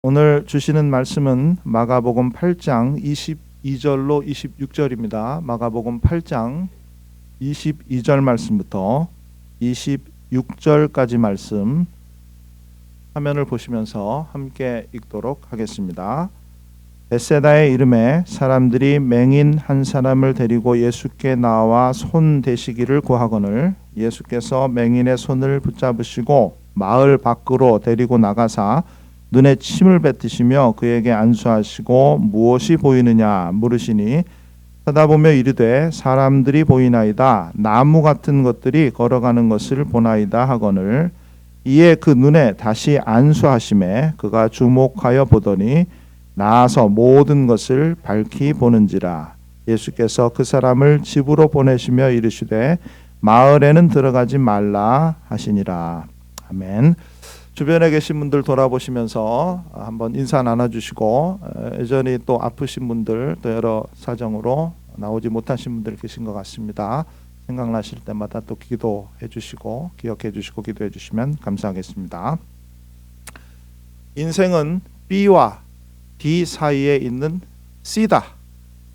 오늘 주시는 말씀은 마가복음 8장 22절로 26절입니다. 마가복음 8장 22절 말씀부터 26절까지 말씀 화면을 보시면서 함께 읽도록 하겠습니다. 벳세다의 이름에 사람들이 맹인 한 사람을 데리고 예수께 나와 손 대시기를 구하거늘 예수께서 맹인의 손을 붙잡으시고 마을 밖으로 데리고 나가사 눈에 침을 뱉으시며 그에게 안수하시고 무엇이 보이느냐 물으시니 쳐다보며 이르되 사람들이 보이나이다. 나무 같은 것들이 걸어가는 것을 보나이다 하거늘 이에 그 눈에 다시 안수하심에 그가 주목하여 보더니 나아서 모든 것을 밝히 보는지라. 예수께서 그 사람을 집으로 보내시며 이르시되 마을에는 들어가지 말라 하시니라. 아멘. 주변에 계신 분들 돌아보시면서 한번 인사 나눠주시고, 여전히 또 아프신 분들, 또 여러 사정으로 나오지 못하신 분들 계신 것 같습니다. 생각나실 때마다 또 기도해 주시고 기억해 주시고 기도해 주시면 감사하겠습니다. 인생은 B와 D 사이에 있는 C다.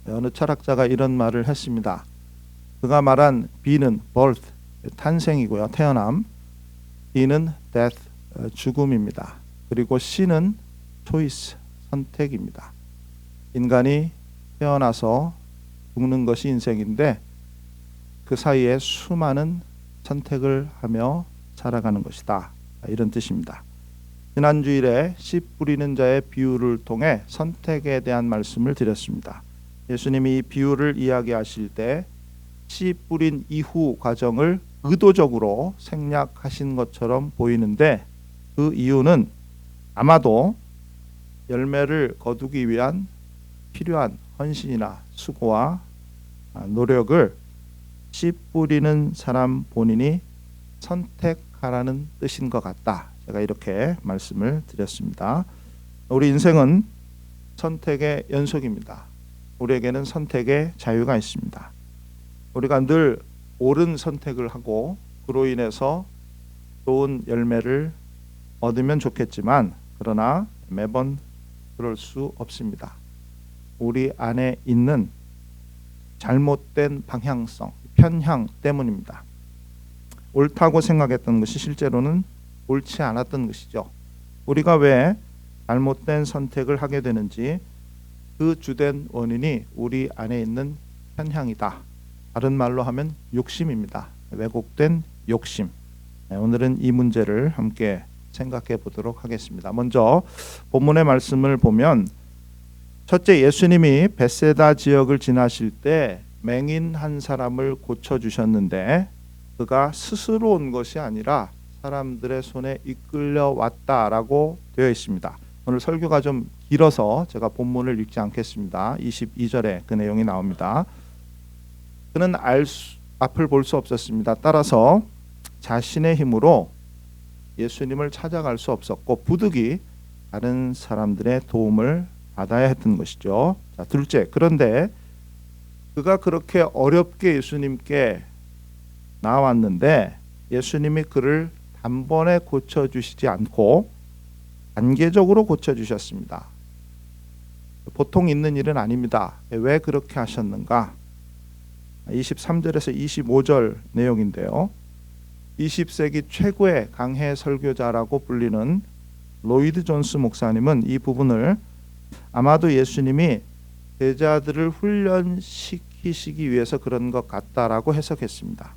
어느 철학자가 이런 말을 했습니다. 그가 말한 B는 birth, 탄생이고요, 태어남. D는 death, 죽음입니다. 그리고 C는 choice, 선택입니다. 인간이 태어나서 죽는 것이 인생인데 그 사이에 수많은 선택을 하며 살아가는 것이다. 이런 뜻입니다. 지난 주일에 씨 뿌리는 자의 비유를 통해 선택에 대한 말씀을 드렸습니다. 예수님이 이 비유를 이야기하실 때 씨 뿌린 이후 과정을 의도적으로 생략하신 것처럼 보이는데 그 이유는 아마도 열매를 거두기 위한 필요한 헌신이나 수고와 노력을 씨 뿌리는 사람 본인이 선택하라는 뜻인 것 같다. 제가 이렇게 말씀을 드렸습니다. 우리 인생은 선택의 연속입니다. 우리에게는 선택의 자유가 있습니다. 우리가 늘 옳은 선택을 하고 그로 인해서 좋은 열매를 얻으면 좋겠지만 그러나 매번 그럴 수 없습니다. 우리 안에 있는 잘못된 방향성, 편향 때문입니다. 옳다고 생각했던 것이 실제로는 옳지 않았던 것이죠. 우리가 왜 잘못된 선택을 하게 되는지 그 주된 원인이 우리 안에 있는 편향이다. 다른 말로 하면 욕심입니다. 왜곡된 욕심. 오늘은 이 문제를 함께 생각해 보도록 하겠습니다. 먼저 본문의 말씀을 보면 첫째, 예수님이 벳세다 지역을 지나실 때 맹인 한 사람을 고쳐주셨는데 그가 스스로 온 것이 아니라 사람들의 손에 이끌려 왔다라고 되어 있습니다. 오늘 설교가 좀 길어서 제가 본문을 읽지 않겠습니다. 22절에 그 내용이 나옵니다. 그는 앞을 볼 수 없었습니다. 따라서 자신의 힘으로 예수님을 찾아갈 수 없었고 부득이 다른 사람들의 도움을 받아야 했던 것이죠. 자, 둘째, 그런데 그가 그렇게 어렵게 예수님께 나왔는데 예수님이 그를 단번에 고쳐주시지 않고 단계적으로 고쳐주셨습니다. 보통 있는 일은 아닙니다. 왜 그렇게 하셨는가? 23절에서 25절 내용인데요. 20세기 최고의 강해 설교자라고 불리는 로이드 존스 목사님은 이 부분을 아마도 예수님이 제자들을 훈련시키시기 위해서 그런 것 같다라고 해석했습니다.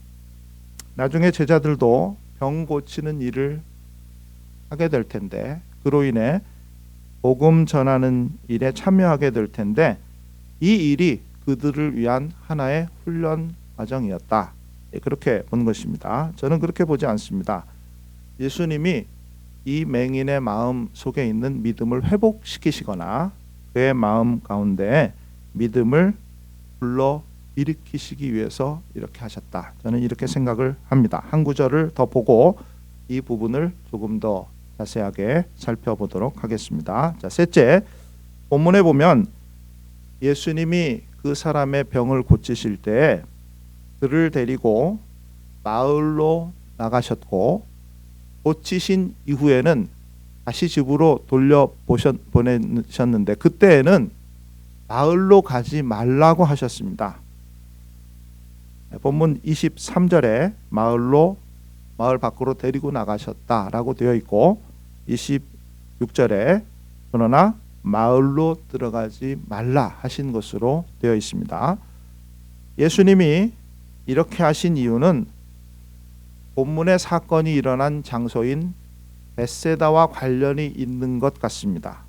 나중에 제자들도 병 고치는 일을 하게 될 텐데 그로 인해 복음 전하는 일에 참여하게 될 텐데 이 일이 그들을 위한 하나의 훈련 과정이었다. 그렇게 본 것입니다. 저는 그렇게 보지 않습니다. 예수님이 이 맹인의 마음 속에 있는 믿음을 회복시키시거나 그의 마음 가운데 믿음을 불러 일으키시기 위해서 이렇게 하셨다. 저는 이렇게 생각을 합니다. 한 구절을 더 보고 이 부분을 조금 더 자세하게 살펴보도록 하겠습니다. 자, 셋째, 본문에 보면 예수님이 그 사람의 병을 고치실 때 그를 데리고 마을로 나가셨고 고치신 이후에는 다시 집으로 보내셨는데 그때에는 마을로 가지 말라고 하셨습니다. 본문 23절에 마을 밖으로 데리고 나가셨다라고 되어 있고 26절에 그러나 마을로 들어가지 말라 하신 것으로 되어 있습니다. 예수님이 이렇게 하신 이유는 본문의 사건이 일어난 장소인 벳세다와 관련이 있는 것 같습니다.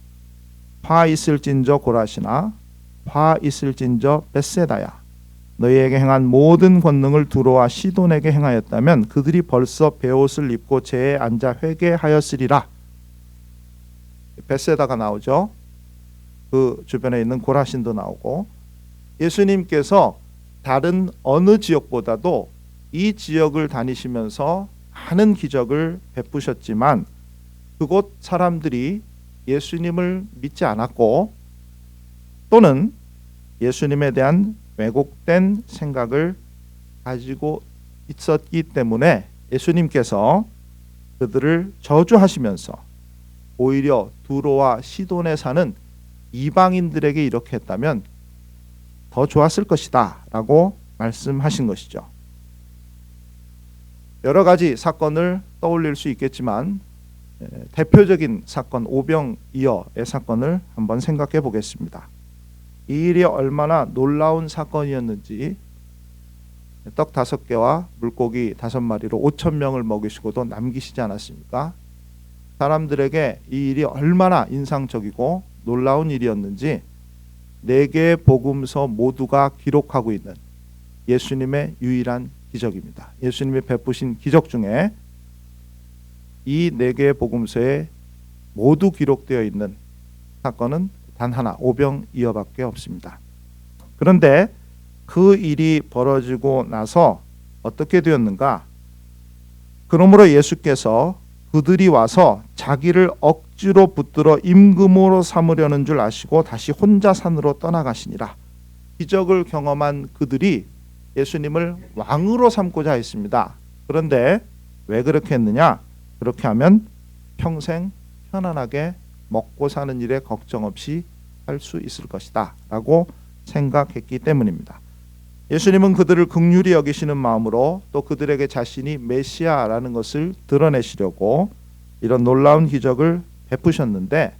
화 있을진저 고라시나 화 있을진저 벳세다야 너희에게 행한 모든 권능을 두로와 시돈에게 행하였다면 그들이 벌써 베옷을 입고 재에 앉아 회개하였으리라. 벳세다가 나오죠. 그 주변에 있는 고라신도 나오고 예수님께서 다른 어느 지역보다도 이 지역을 다니시면서 많은 기적을 베푸셨지만 그곳 사람들이 예수님을 믿지 않았고 또는 예수님에 대한 왜곡된 생각을 가지고 있었기 때문에 예수님께서 그들을 저주하시면서 오히려 두로와 시돈에 사는 이방인들에게 이렇게 했다면 더 좋았을 것이다 라고 말씀하신 것이죠. 여러 가지 사건을 떠올릴 수 있겠지만 대표적인 사건 오병이어의 사건을 한번 생각해 보겠습니다. 이 일이 얼마나 놀라운 사건이었는지 떡 5개와 물고기 5마리로 5,000명을 먹이시고도 남기시지 않았습니까? 사람들에게 이 일이 얼마나 인상적이고 놀라운 일이었는지 4개의 복음서 모두가 기록하고 있는 예수님의 유일한 기적입니다. 예수님이 베푸신 기적 중에 이 4개의 복음서에 모두 기록되어 있는 사건은 단 하나 오병이어밖에 없습니다. 그런데 그 일이 벌어지고 나서 어떻게 되었는가? 그러므로 예수께서 그들이 와서 자기를 억지로 붙들어 임금으로 삼으려는 줄 아시고 다시 혼자 산으로 떠나가시니라. 기적을 경험한 그들이 예수님을 왕으로 삼고자 했습니다. 그런데 왜 그렇게 했느냐? 그렇게 하면 평생 편안하게 먹고 사는 일에 걱정 없이 할 수 있을 것이다 라고 생각했기 때문입니다. 예수님은 그들을 긍휼히 여기시는 마음으로 또 그들에게 자신이 메시아라는 것을 드러내시려고 이런 놀라운 기적을 베푸셨는데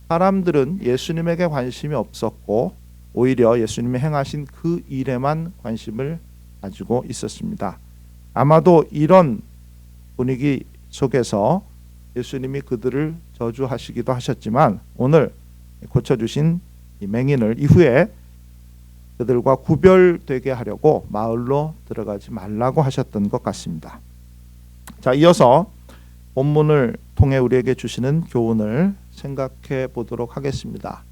사람들은 예수님에게 관심이 없었고 오히려 예수님이 행하신 그 일에만 관심을 가지고 있었습니다. 아마도 이런 분위기 속에서 예수님이 그들을 저주하시기도 하셨지만 오늘 고쳐주신 이 맹인을 이후에 그들과 구별되게 하려고 마을로 들어가지 말라고 하셨던 것 같습니다. 자, 이어서 본문을 통해 우리에게 주시는 교훈을 생각해 보도록 하겠습니다.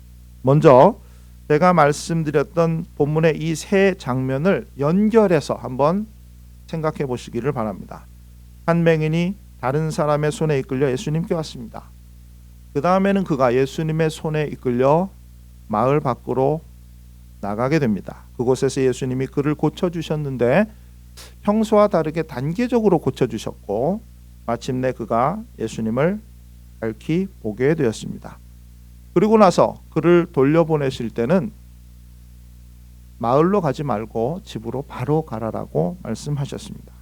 먼저 제가 말씀드렸던 본문의 이 세 장면을 연결해서 한번 생각해 보시기를 바랍니다. 한 맹인이 다른 사람의 손에 이끌려 예수님께 왔습니다. 그 다음에는 그가 예수님의 손에 이끌려 마을 밖으로 나가게 됩니다. 그곳에서 예수님이 그를 고쳐주셨는데 평소와 다르게 단계적으로 고쳐주셨고 마침내 그가 예수님을 밝히 보게 되었습니다. 그리고 나서 그를 돌려보내실 때는 마을로 가지 말고 집으로 바로 가라라고 말씀하셨습니다.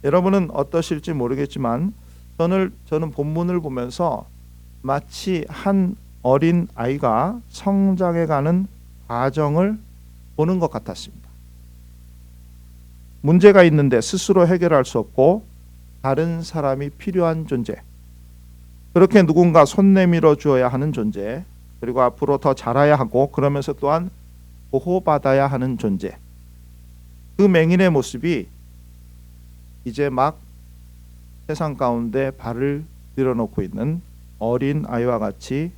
여러분은 어떠실지 모르겠지만 저는 본문을 보면서 마치 한 어린 아이가 성장해가는 과정을 보는 것 같았습니다. 문제가 있는데 스스로 해결할 수 없고 다른 사람이 필요한 존재, 그렇게 누군가 손 내밀어 주어야 하는 존재, 그리고 앞으로 더 자라야 하고 그러면서 또한 보호받아야 하는 존재. 그 맹인의 모습이 이제 막 세상 가운데 발을 들여놓고 있는 어린 아이와 같이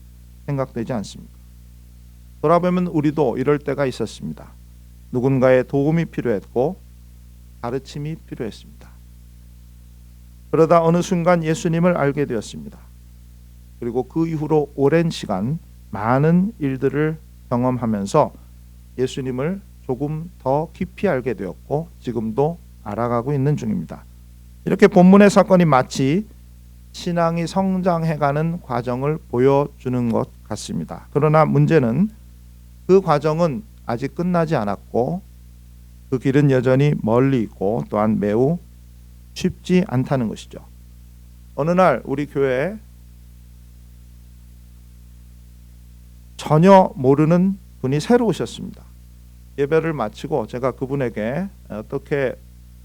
생각되지 않습니까? 돌아보면 우리도 이럴 때가 있었습니다. 누군가의 도움이 필요했고 가르침이 필요했습니다. 그러다 어느 순간 예수님을 알게 되었습니다. 그리고 그 이후로 오랜 시간 많은 일들을 경험하면서 예수님을 조금 더 깊이 알게 되었고 지금도 알아가고 있는 중입니다. 이렇게 본문의 사건이 마치 신앙이 성장해가는 과정을 보여주는 것 같습니다. 그러나 문제는 그 과정은 아직 끝나지 않았고 그 길은 여전히 멀리 있고 또한 매우 쉽지 않다는 것이죠. 어느 날 우리 교회에 전혀 모르는 분이 새로 오셨습니다. 예배를 마치고 제가 그분에게 어떻게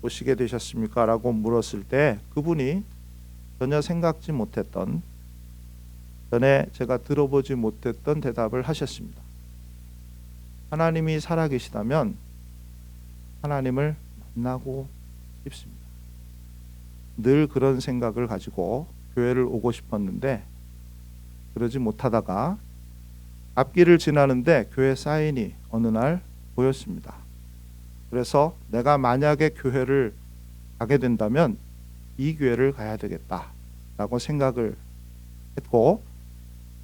오시게 되셨습니까? 라고 물었을 때 그분이 전혀 생각지 못했던, 전에 제가 들어보지 못했던 대답을 하셨습니다. 하나님이 살아계시다면 하나님을 만나고 싶습니다. 늘 그런 생각을 가지고 교회를 오고 싶었는데 그러지 못하다가 앞길을 지나는데 교회 사인이 어느 날 보였습니다. 그래서 내가 만약에 교회를 가게 된다면 이 교회를 가야 되겠다라고 생각을 했고,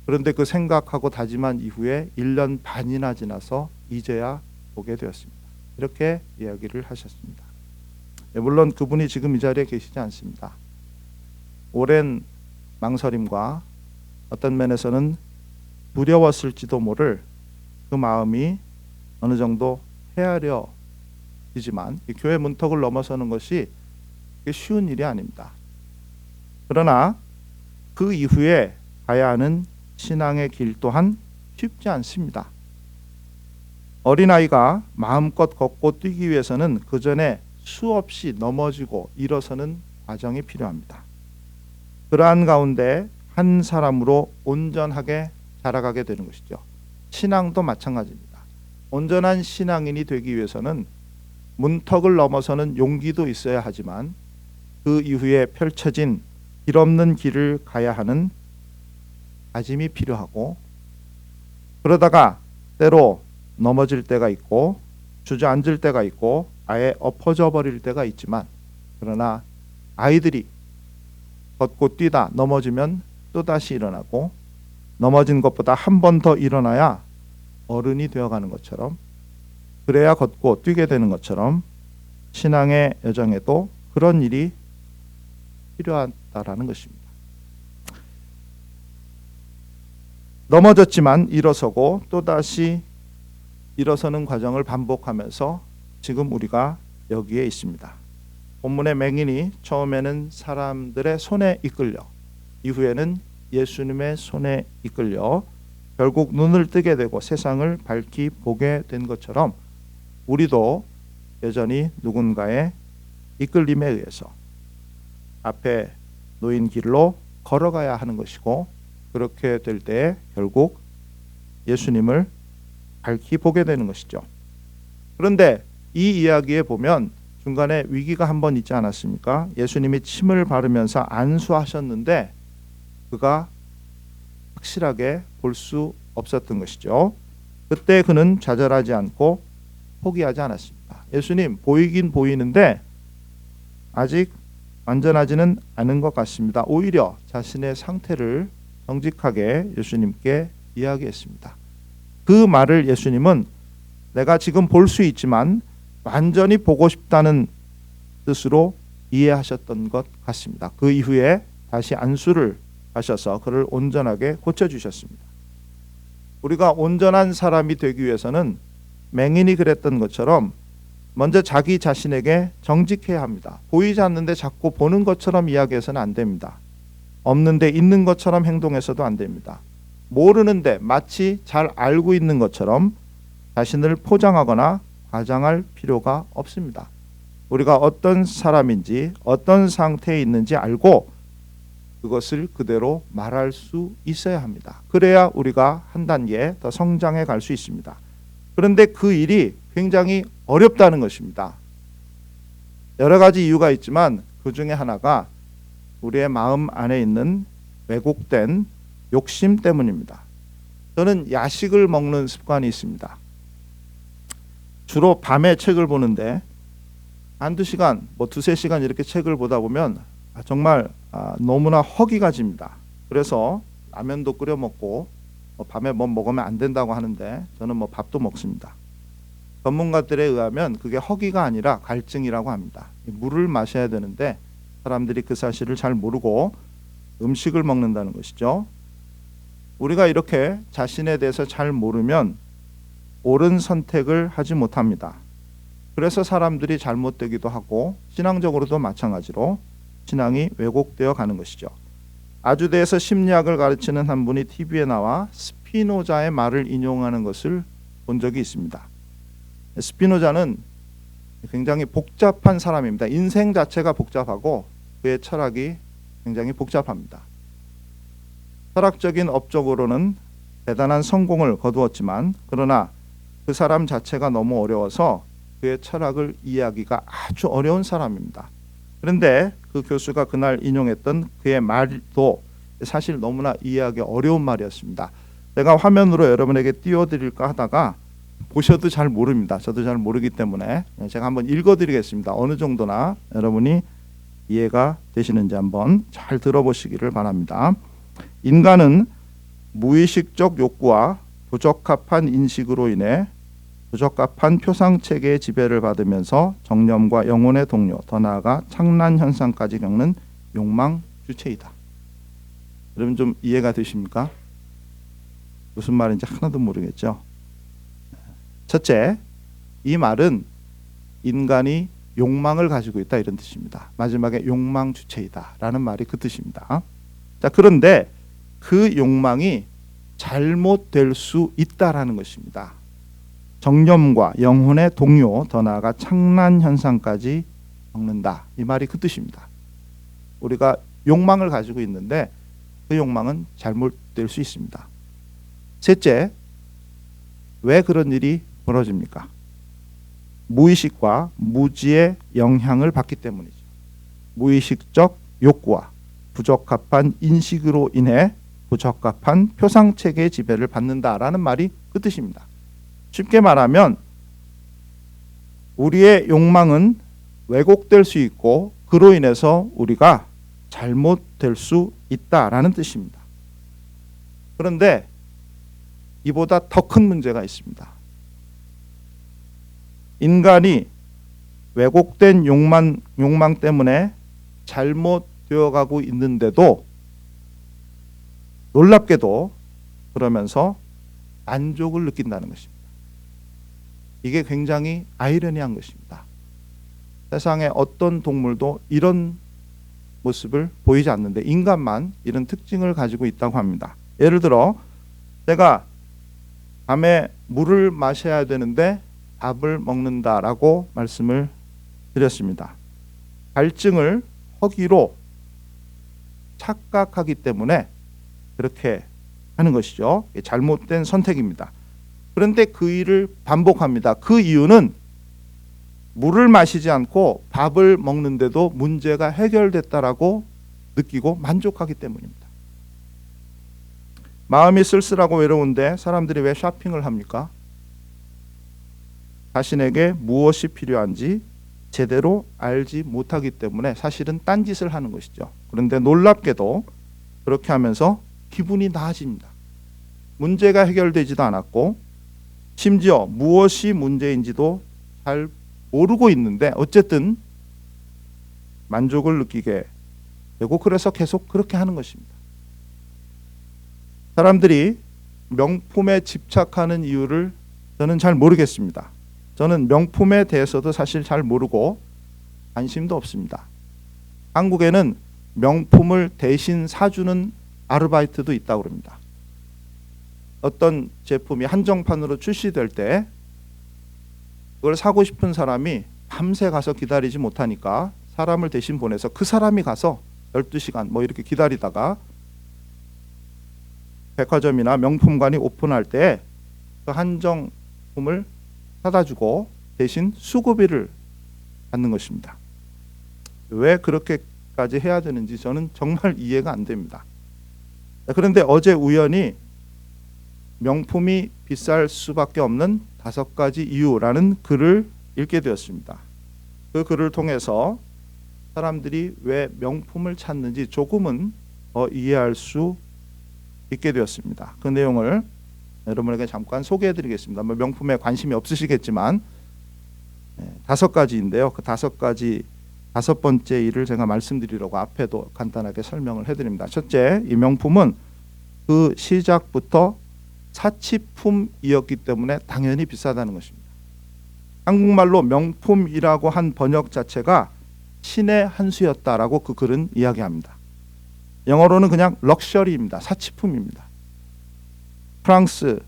그런데 그 생각하고 다짐한 이후에 1년 반이나 지나서 이제야 오게 되었습니다. 이렇게 이야기를 하셨습니다. 물론 그분이 지금 이 자리에 계시지 않습니다. 오랜 망설임과 어떤 면에서는 두려웠을지도 모를 그 마음이 어느 정도 헤아려지지만 이 교회 문턱을 넘어서는 것이 쉬운 일이 아닙니다. 그러나 그 이후에 가야 하는 신앙의 길 또한 쉽지 않습니다. 어린아이가 마음껏 걷고 뛰기 위해서는 그 전에 수없이 넘어지고 일어서는 과정이 필요합니다. 그러한 가운데 한 사람으로 온전하게 자라가게 되는 것이죠. 신앙도 마찬가지입니다. 온전한 신앙인이 되기 위해서는 문턱을 넘어서는 용기도 있어야 하지만 그 이후에 펼쳐진 길 없는 길을 가야 하는 다짐이 필요하고, 그러다가 때로 넘어질 때가 있고 주저앉을 때가 있고 아예 엎어져 버릴 때가 있지만, 그러나 아이들이 걷고 뛰다 넘어지면 또다시 일어나고 넘어진 것보다 한 번 더 일어나야 어른이 되어가는 것처럼, 그래야 걷고 뛰게 되는 것처럼 신앙의 여정에도 그런 일이 필요하다라는 것입니다. 넘어졌지만 일어서고 또다시 일어서는 과정을 반복하면서 지금 우리가 여기에 있습니다. 본문의 맹인이 처음에는 사람들의 손에 이끌려 이후에는 예수님의 손에 이끌려 결국 눈을 뜨게 되고 세상을 밝히 보게 된 것처럼 우리도 여전히 누군가의 이끌림에 의해서 앞에 놓인 길로 걸어가야 하는 것이고, 그렇게 될 때 결국 예수님을 밝히 보게 되는 것이죠. 그런데 이 이야기에 보면 중간에 위기가 한 번 있지 않았습니까? 예수님이 침을 바르면서 안수하셨는데 그가 확실하게 볼 수 없었던 것이죠. 그때 그는 좌절하지 않고 포기하지 않았습니다. 예수님, 보이긴 보이는데 아직 완전하지는 않은 것 같습니다. 오히려 자신의 상태를 정직하게 예수님께 이야기했습니다. 그 말을 예수님은 내가 지금 볼 수 있지만 완전히 보고 싶다는 뜻으로 이해하셨던 것 같습니다. 그 이후에 다시 안수를 하셔서 그를 온전하게 고쳐주셨습니다. 우리가 온전한 사람이 되기 위해서는 맹인이 그랬던 것처럼 먼저 자기 자신에게 정직해야 합니다. 보이지 않는데 자꾸 보는 것처럼 이야기해서는 안 됩니다. 없는데 있는 것처럼 행동해서도 안 됩니다. 모르는데 마치 잘 알고 있는 것처럼 자신을 포장하거나 과장할 필요가 없습니다. 우리가 어떤 사람인지 어떤 상태에 있는지 알고 그것을 그대로 말할 수 있어야 합니다. 그래야 우리가 한 단계 더 성장해 갈 수 있습니다. 그런데 그 일이 굉장히 어렵다는 것입니다. 여러 가지 이유가 있지만 그 중에 하나가 우리의 마음 안에 있는 왜곡된 욕심 때문입니다. 저는 야식을 먹는 습관이 있습니다. 주로 밤에 책을 보는데 한두 시간, 두세 시간 이렇게 책을 보다 보면 정말 너무나 허기가 집니다. 그래서 라면도 끓여 먹고 밤에 뭐 먹으면 안 된다고 하는데 저는 밥도 먹습니다. 전문가들에 의하면 그게 허기가 아니라 갈증이라고 합니다. 물을 마셔야 되는데 사람들이 그 사실을 잘 모르고 음식을 먹는다는 것이죠. 우리가 이렇게 자신에 대해서 잘 모르면 옳은 선택을 하지 못합니다. 그래서 사람들이 잘못되기도 하고 신앙적으로도 마찬가지로 신앙이 왜곡되어 가는 것이죠. 아주대에서 심리학을 가르치는 한 분이 TV에 나와 스피노자의 말을 인용하는 것을 본 적이 있습니다. 스피노자는 굉장히 복잡한 사람입니다. 인생 자체가 복잡하고 그의 철학이 굉장히 복잡합니다. 철학적인 업적으로는 대단한 성공을 거두었지만 그러나 그 사람 자체가 너무 어려워서 그의 철학을 이해하기가 아주 어려운 사람입니다. 그런데 그 교수가 그날 인용했던 그의 말도 사실 너무나 이해하기 어려운 말이었습니다. 제가 화면으로 여러분에게 띄워드릴까 하다가 보셔도 잘 모릅니다. 저도 잘 모르기 때문에 제가 한번 읽어드리겠습니다. 어느 정도나 여러분이 이해가 되시는지 한번 잘 들어보시기를 바랍니다. 인간은 무의식적 욕구와 부적합한 인식으로 인해 부적합한 표상체계의 지배를 받으면서 정념과 영혼의 동요, 더 나아가 창난 현상까지 겪는 욕망 주체이다. 여러분 좀 이해가 되십니까? 무슨 말인지 하나도 모르겠죠. 첫째, 이 말은 인간이 욕망을 가지고 있다 이런 뜻입니다. 마지막에 욕망 주체이다 라는 말이 그 뜻입니다. 자, 그런데 그 욕망이 잘못될 수 있다라는 것입니다. 정념과 영혼의 동요, 더 나아가 창난 현상까지 겪는다. 이 말이 그 뜻입니다. 우리가 욕망을 가지고 있는데 그 욕망은 잘못될 수 있습니다. 셋째, 왜 그런 일이 벌어집니까? 무의식과 무지의 영향을 받기 때문이죠. 무의식적 욕구와 부적합한 인식으로 인해 부적합한 표상체계의 지배를 받는다라는 말이 그 뜻입니다. 쉽게 말하면 우리의 욕망은 왜곡될 수 있고 그로 인해서 우리가 잘못될 수 있다라는 뜻입니다. 그런데 이보다 더 큰 문제가 있습니다. 인간이 왜곡된 욕망 때문에 잘못되어 가고 있는데도 놀랍게도 그러면서 만족을 느낀다는 것입니다. 이게 굉장히 아이러니한 것입니다. 세상에 어떤 동물도 이런 모습을 보이지 않는데 인간만 이런 특징을 가지고 있다고 합니다. 예를 들어 제가 밤에 물을 마셔야 되는데 밥을 먹는다라고 말씀을 드렸습니다. 갈증을 허기로 착각하기 때문에 그렇게 하는 것이죠. 잘못된 선택입니다. 그런데 그 일을 반복합니다. 그 이유는 물을 마시지 않고 밥을 먹는데도 문제가 해결됐다라고 느끼고 만족하기 때문입니다. 마음이 쓸쓸하고 외로운데 사람들이 왜 쇼핑을 합니까? 자신에게 무엇이 필요한지 제대로 알지 못하기 때문에 사실은 딴짓을 하는 것이죠. 그런데 놀랍게도 그렇게 하면서 기분이 나아집니다. 문제가 해결되지도 않았고 심지어 무엇이 문제인지도 잘 모르고 있는데 어쨌든 만족을 느끼게 되고 그래서 계속 그렇게 하는 것입니다. 사람들이 명품에 집착하는 이유를 저는 잘 모르겠습니다. 저는 명품에 대해서도 사실 잘 모르고 관심도 없습니다. 한국에는 명품을 대신 사주는 아르바이트도 있다고 합니다. 어떤 제품이 한정판으로 출시될 때 그걸 사고 싶은 사람이 밤새 가서 기다리지 못하니까 사람을 대신 보내서 그 사람이 가서 12시간 뭐 이렇게 기다리다가 백화점이나 명품관이 오픈할 때 그 한정품을 사다 주고 대신 수고비를 받는 것입니다. 왜 그렇게까지 해야 되는지 저는 정말 이해가 안 됩니다. 그런데 어제 우연히 명품이 비쌀 수밖에 없는 5가지 이유라는 글을 읽게 되었습니다. 그 글을 통해서 사람들이 왜 명품을 찾는지 조금은 더 이해할 수 있게 되었습니다. 그 내용을 여러분에게 잠깐 소개해드리겠습니다. 명품에 관심이 없으시겠지만 5가지인데요. 그 5가지 다섯 번째 일을 제가 말씀드리려고 앞에도 간단하게 설명을 해드립니다. 첫째, 이 명품은 그 시작부터 사치품이었기 때문에 당연히 비싸다는 것입니다. 한국말로 명품이라고 한 번역 자체가 신의 한 수였다라고 그 글은 이야기합니다. 영어로는 그냥 럭셔리입니다. 사치품입니다. 프랑스,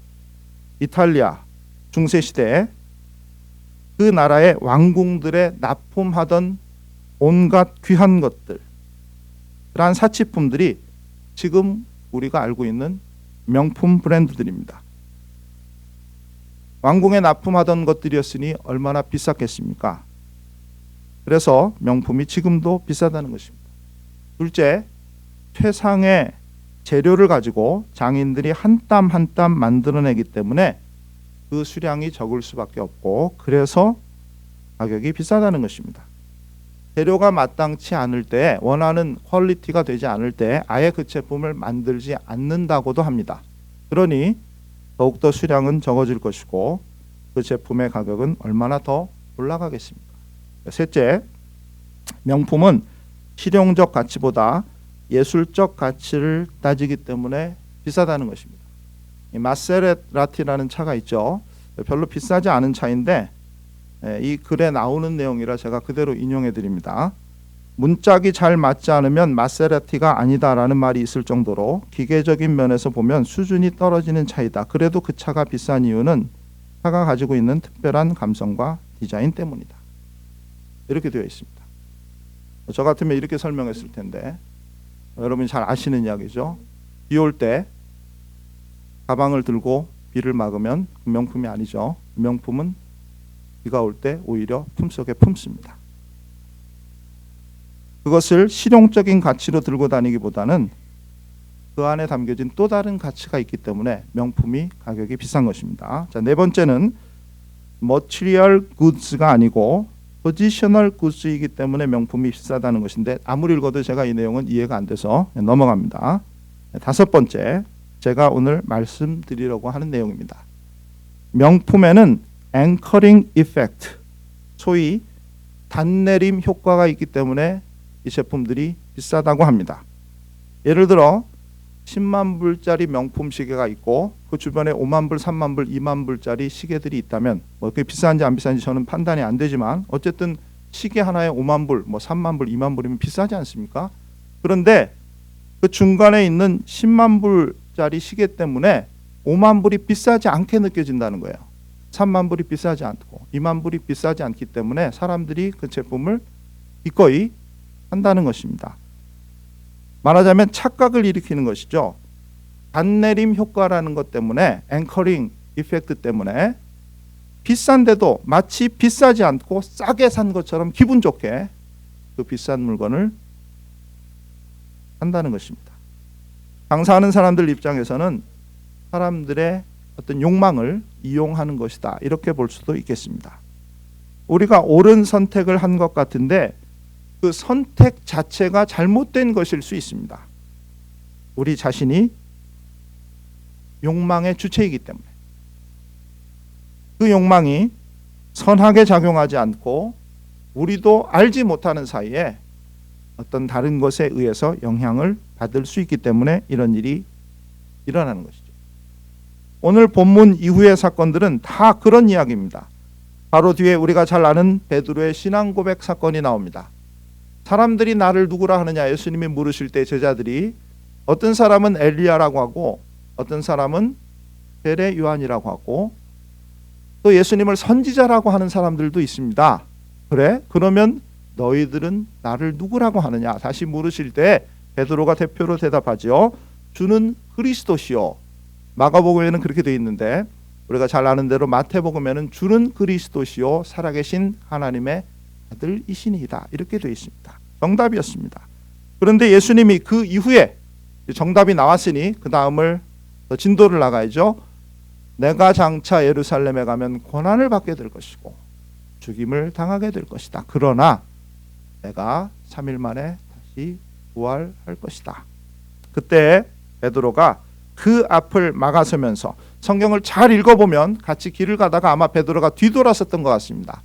이탈리아, 중세시대에 그 나라의 왕궁들에 납품하던 온갖 귀한 것들, 그러한 사치품들이 지금 우리가 알고 있는 명품 브랜드들입니다. 왕궁에 납품하던 것들이었으니 얼마나 비쌌겠습니까? 그래서 명품이 지금도 비싸다는 것입니다. 둘째, 최상의 재료를 가지고 장인들이 한 땀 한 땀 만들어내기 때문에 그 수량이 적을 수밖에 없고, 그래서 가격이 비싸다는 것입니다. 재료가 마땅치 않을 때, 원하는 퀄리티가 되지 않을 때 아예 그 제품을 만들지 않는다고도 합니다. 그러니 더욱더 수량은 적어질 것이고 그 제품의 가격은 얼마나 더 올라가겠습니까? 셋째, 명품은 실용적 가치보다 예술적 가치를 따지기 때문에 비싸다는 것입니다. 이 마세라티라는 차가 있죠. 별로 비싸지 않은 차인데 이 글에 나오는 내용이라 제가 그대로 인용해 드립니다. 문짝이 잘 맞지 않으면 마세라티가 아니다라는 말이 있을 정도로 기계적인 면에서 보면 수준이 떨어지는 차이다. 그래도 그 차가 비싼 이유는 차가 가지고 있는 특별한 감성과 디자인 때문이다. 이렇게 되어 있습니다. 저 같으면 이렇게 설명했을 텐데, 여러분이 잘 아시는 이야기죠. 비 올 때 가방을 들고 비를 막으면 명품이 아니죠. 명품은 비가 올 때 오히려 품속에 품습니다. 그것을 실용적인 가치로 들고 다니기보다는 그 안에 담겨진 또 다른 가치가 있기 때문에 명품이 가격이 비싼 것입니다. 자, 네 번째는 material goods가 아니고 positional goods이기 때문에 명품이 비싸다는 것인데, 아무리 읽어도 제가 이 내용은 이해가 안 돼서 넘어갑니다. 다섯 번째, 제가 오늘 말씀드리려고 하는 내용입니다. 명품에는 anchoring effect, 소위 단내림 효과가 있기 때문에 이 제품들이 비싸다고 합니다. 예를 들어 10만 불짜리 명품 시계가 있고 그 주변에 5만 불, 3만 불, 2만 불짜리 시계들이 있다면 뭐 그게 비싼지 안 비싼지 저는 판단이 안 되지만 어쨌든 시계 하나에 5만 불, 뭐 3만 불, 2만 불이면 비싸지 않습니까? 그런데 그 중간에 있는 10만 불짜리 시계 때문에 5만 불이 비싸지 않게 느껴진다는 거예요. 3만 불이 비싸지 않고 2만 불이 비싸지 않기 때문에 사람들이 그 제품을 기꺼이 한다는 것입니다. 말하자면 착각을 일으키는 것이죠. 단내림 효과라는 것 때문에, 앵커링 이펙트 때문에 비싼데도 마치 비싸지 않고 싸게 산 것처럼 기분 좋게 그 비싼 물건을 한다는 것입니다. 장사하는 사람들 입장에서는 사람들의 어떤 욕망을 이용하는 것이다, 이렇게 볼 수도 있겠습니다. 우리가 옳은 선택을 한 것 같은데 그 선택 자체가 잘못된 것일 수 있습니다. 우리 자신이 욕망의 주체이기 때문에 그 욕망이 선하게 작용하지 않고 우리도 알지 못하는 사이에 어떤 다른 것에 의해서 영향을 받을 수 있기 때문에 이런 일이 일어나는 것이죠. 오늘 본문 이후의 사건들은 다 그런 이야기입니다. 바로 뒤에 우리가 잘 아는 베드로의 신앙 고백 사건이 나옵니다. 사람들이 나를 누구라 하느냐 예수님이 물으실 때 제자들이 어떤 사람은 엘리야라고 하고 어떤 사람은 베레 요한이라고 하고 또 예수님을 선지자라고 하는 사람들도 있습니다. 그래? 그러면 너희들은 나를 누구라고 하느냐 다시 물으실 때 베드로가 대표로 대답하죠. 주는 그리스도시요. 마가복음에는 그렇게 되어 있는데 우리가 잘 아는 대로 마태복음에는 주는 그리스도시요 살아계신 하나님의 아들이시니이다, 이렇게 되어 있습니다. 정답이었습니다. 그런데 예수님이 그 이후에 정답이 나왔으니 그 다음을 더 진도를 나가야죠. 내가 장차 예루살렘에 가면 고난을 받게 될 것이고 죽임을 당하게 될 것이다. 그러나 내가 3일 만에 다시 부활할 것이다. 그때 베드로가 그 앞을 막아서면서, 성경을 잘 읽어보면 같이 길을 가다가 아마 베드로가 뒤돌아섰던 것 같습니다.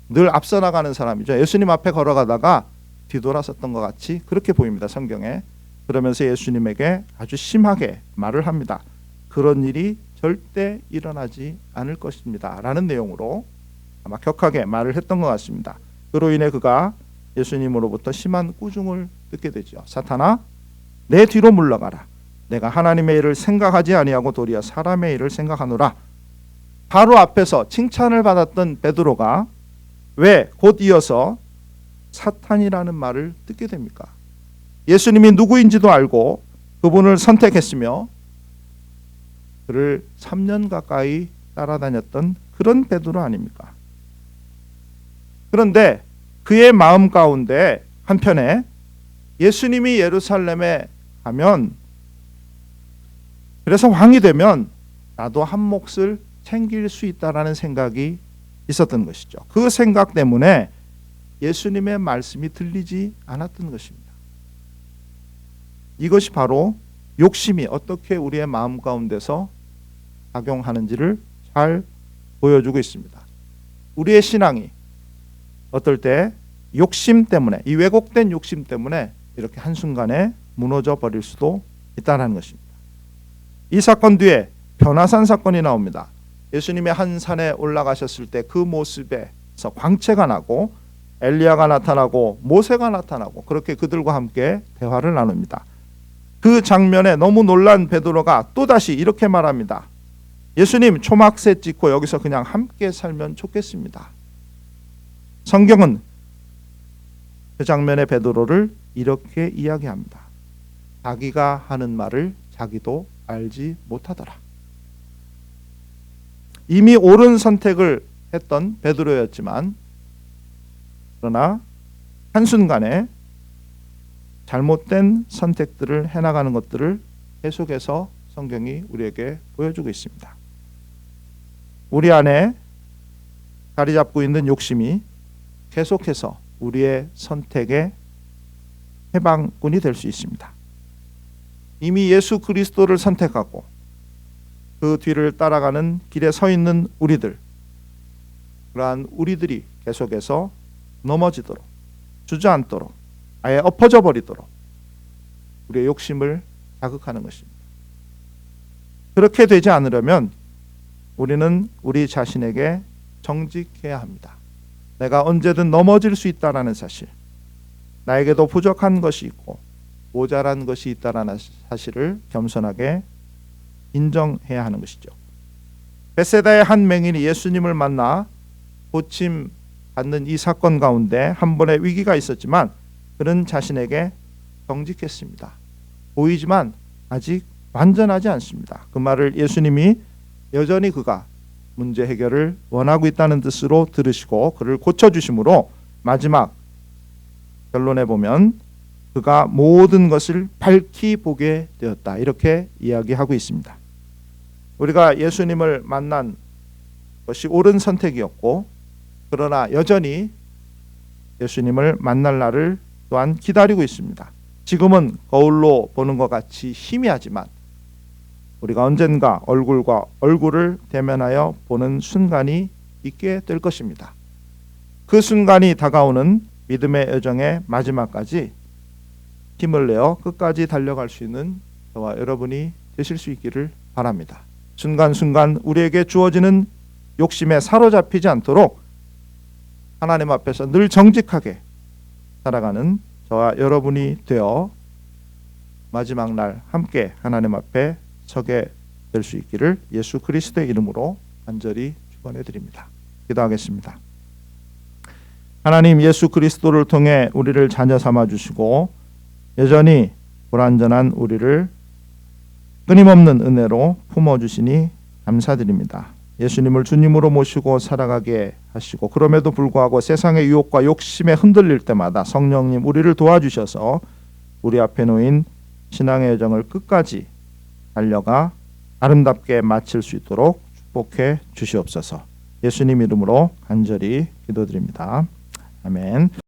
늘 앞서 나가는 사람이죠. 예수님 앞에 걸어가다가 뒤돌아섰던 것 같이 그렇게 보입니다, 성경에. 그러면서 예수님에게 아주 심하게 말을 합니다. 그런 일이 절대 일어나지 않을 것입니다 라는 내용으로 아마 격하게 말을 했던 것 같습니다. 그로 인해 그가 예수님으로부터 심한 꾸중을 듣게 되죠. 사탄아, 내 뒤로 물러가라. 내가 하나님의 일을 생각하지 아니하고 도리어 사람의 일을 생각하노라. 바로 앞에서 칭찬을 받았던 베드로가 왜 곧 이어서 사탄이라는 말을 듣게 됩니까? 예수님이 누구인지도 알고 그분을 선택했으며 그를 3년 가까이 따라다녔던 그런 베드로 아닙니까? 그런데 그의 마음 가운데 한편에 예수님이 예루살렘에 가면, 그래서 왕이 되면 나도 한 몫을 챙길 수 있다라는 생각이 있었던 것이죠. 그 생각 때문에 예수님의 말씀이 들리지 않았던 것입니다. 이것이 바로 욕심이 어떻게 우리의 마음 가운데서 작용하는지를 잘 보여주고 있습니다. 우리의 신앙이 어떨 때 욕심 때문에, 이 왜곡된 욕심 때문에 이렇게 한순간에 무너져 버릴 수도 있다는 것입니다. 이 사건 뒤에 변화산 사건이 나옵니다. 예수님이 한 산에 올라가셨을 때 그 모습에서 광채가 나고 엘리야가 나타나고 모세가 나타나고 그렇게 그들과 함께 대화를 나눕니다. 그 장면에 너무 놀란 베드로가 또다시 이렇게 말합니다. 예수님, 초막새 찍고 여기서 그냥 함께 살면 좋겠습니다. 성경은 그 장면의 베드로를 이렇게 이야기합니다. 자기가 하는 말을 자기도 알지 못하더라. 이미 옳은 선택을 했던 베드로였지만 그러나 한순간에 잘못된 선택들을 해나가는 것들을 계속해서 성경이 우리에게 보여주고 있습니다. 우리 안에 자리 잡고 있는 욕심이 계속해서 우리의 선택의 해방꾼이 될 수 있습니다. 이미 예수 그리스도를 선택하고 그 뒤를 따라가는 길에 서 있는 우리들, 그러한 우리들이 계속해서 넘어지도록, 주저앉도록, 아예 엎어져 버리도록 우리의 욕심을 자극하는 것입니다. 그렇게 되지 않으려면 우리는 우리 자신에게 정직해야 합니다. 내가 언제든 넘어질 수 있다는 사실, 나에게도 부족한 것이 있고 모자란 것이 있다는 사실을 겸손하게 인정해야 하는 것이죠. 벳세다의 한 맹인이 예수님을 만나 고침 받는 이 사건 가운데 한 번의 위기가 있었지만 그는 자신에게 정직했습니다. 보이지만 아직 완전하지 않습니다. 그 말을 예수님이 여전히 그가 문제 해결을 원하고 있다는 뜻으로 들으시고 그를 고쳐주심으로 마지막 결론에 보면 그가 모든 것을 밝히 보게 되었다, 이렇게 이야기하고 있습니다. 우리가 예수님을 만난 것이 옳은 선택이었고 그러나 여전히 예수님을 만날 날을 또한 기다리고 있습니다. 지금은 거울로 보는 것 같이 희미하지만 우리가 언젠가 얼굴과 얼굴을 대면하여 보는 순간이 있게 될 것입니다. 그 순간이 다가오는 믿음의 여정의 마지막까지 힘을 내어 끝까지 달려갈 수 있는 저와 여러분이 되실 수 있기를 바랍니다. 순간순간 우리에게 주어지는 욕심에 사로잡히지 않도록 하나님 앞에서 늘 정직하게 살아가는 저와 여러분이 되어 마지막 날 함께 하나님 앞에 서게 될 수 있기를 예수 그리스도의 이름으로 간절히 축원해 드립니다. 기도하겠습니다. 하나님, 예수 그리스도를 통해 우리를 자녀 삼아 주시고 여전히 불완전한 우리를 끊임없는 은혜로 품어주시니 감사드립니다. 예수님을 주님으로 모시고 살아가게 하시고 그럼에도 불구하고 세상의 유혹과 욕심에 흔들릴 때마다 성령님 우리를 도와주셔서 우리 앞에 놓인 신앙의 여정을 끝까지 달려가 아름답게 마칠 수 있도록 축복해 주시옵소서. 예수님 이름으로 간절히 기도드립니다. 아멘.